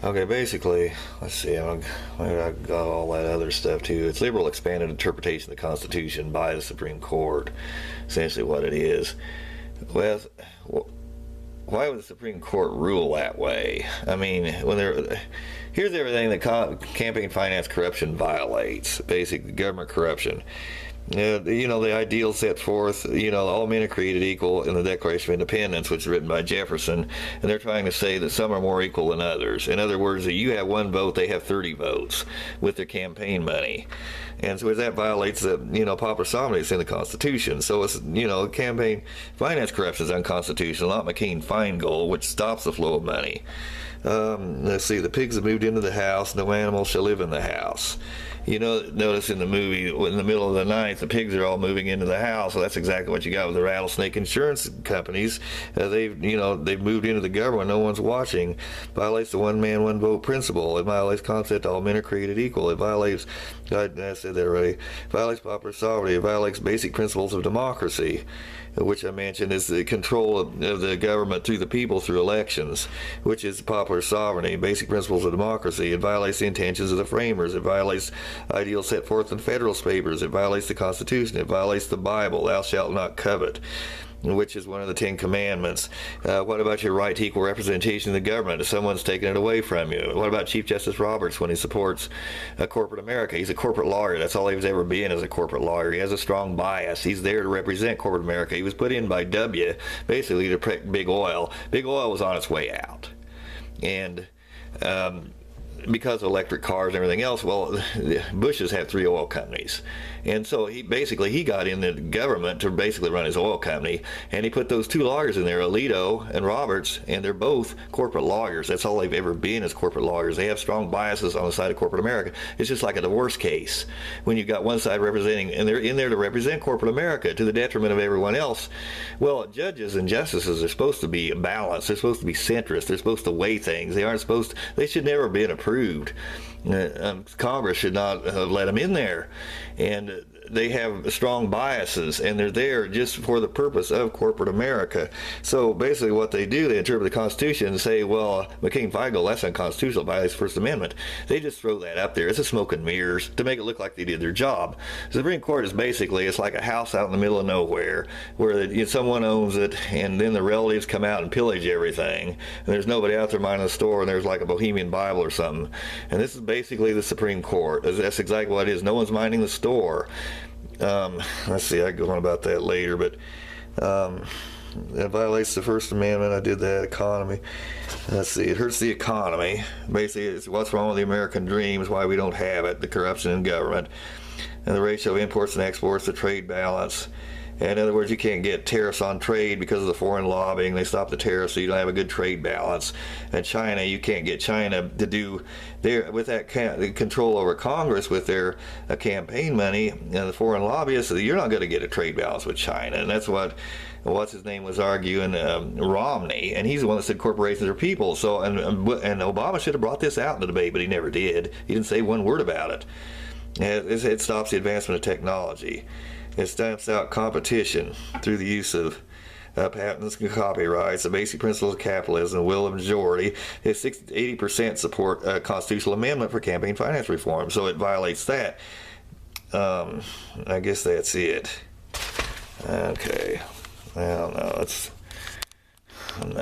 Okay, basically, let's see, I got all that other stuff too. It's liberal expanded interpretation of the Constitution by the Supreme Court, essentially what it is. Well, why would the Supreme Court rule that way? I mean, here's everything that campaign finance corruption violates, basic government corruption. The ideals set forth, all men are created equal in the Declaration of Independence, which is written by Jefferson, and they're trying to say that some are more equal than others. In other words, that you have one vote, they have 30 votes with their campaign money. And so that violates the, popular sovereignty that's in the Constitution. So it's, campaign finance corruption is unconstitutional, not McCain-Feingold, which stops the flow of money. Let's see, the pigs have moved into the house, no animal shall live in the house. Notice in the movie, in the middle of the night, the pigs are all moving into the house. So that's exactly what you got with the rattlesnake insurance companies. They've moved into the government. No one's watching. Violates the one man, one vote principle. It violates concept all men are created equal. It violates, I said that already. Violates popular sovereignty. It violates basic principles of democracy, which I mentioned is the control of the government through the people through elections, which is popular sovereignty, basic principles of democracy. It violates the intentions of the framers. It violates ideals set forth in Federalist Papers. It violates the Constitution. It violates the Bible, thou shalt not covet, which is one of the 10 Commandments. What about your right to equal representation in the government if someone's taken it away from you? What about Chief Justice Roberts when he supports corporate America? He's a corporate lawyer. That's all he was ever been, as a corporate lawyer. He has a strong bias. He's there to represent corporate America. He was put in by W, basically to protect Big Oil. Big Oil was on its way out. And because of electric cars and everything else, well, the Bushes had 3 oil companies. And so he got in the government to basically run his oil company, and he put those 2 lawyers in there, Alito and Roberts, and they're both corporate lawyers. That's all they've ever been, as corporate lawyers. They have strong biases on the side of corporate America. It's just like a divorce case. When you've got one side representing, and they're in there to represent corporate America to the detriment of everyone else. Well, judges and justices are supposed to be balanced. They're supposed to be centrist. They're supposed to weigh things. They should never have been approved. Congress should not have let them in there. And they have strong biases, and they're there just for the purpose of corporate America. So basically what they do, they interpret the Constitution and say, well, McCain-Feingold, that's unconstitutional, violates the First Amendment. They just throw that up there. It's a smoke and mirrors to make it look like they did their job. The Supreme Court is basically, it's like a house out in the middle of nowhere where someone owns it, and then the relatives come out and pillage everything, and there's nobody out there minding the store, and there's like a Bohemian Bible or something. And this is basically the Supreme Court. That's exactly what it is. No one's minding the store. Let's see, I go on about that later, but it violates the First Amendment. I did that. Economy. Let's see, it hurts the economy. Basically, it's what's wrong with the American dream is why we don't have it, the corruption in government, and the ratio of imports and exports, the trade balance. In other words, you can't get tariffs on trade because of the foreign lobbying. They stop the tariffs, so you don't have a good trade balance. And China, you can't get China to do with that control over Congress with their campaign money and the foreign lobbyists. So you're not going to get a trade balance with China, and that's what's his name was arguing, Romney, and he's the one that said corporations are people. So and Obama should have brought this out in the debate, but he never did. He didn't say one word about it. It stops the advancement of technology. It stamps out competition through the use of patents and copyrights, the basic principles of capitalism, the will of majority. It's 80% support a constitutional amendment for campaign finance reform, so it violates that. I guess that's it. Okay. I don't know. I'm not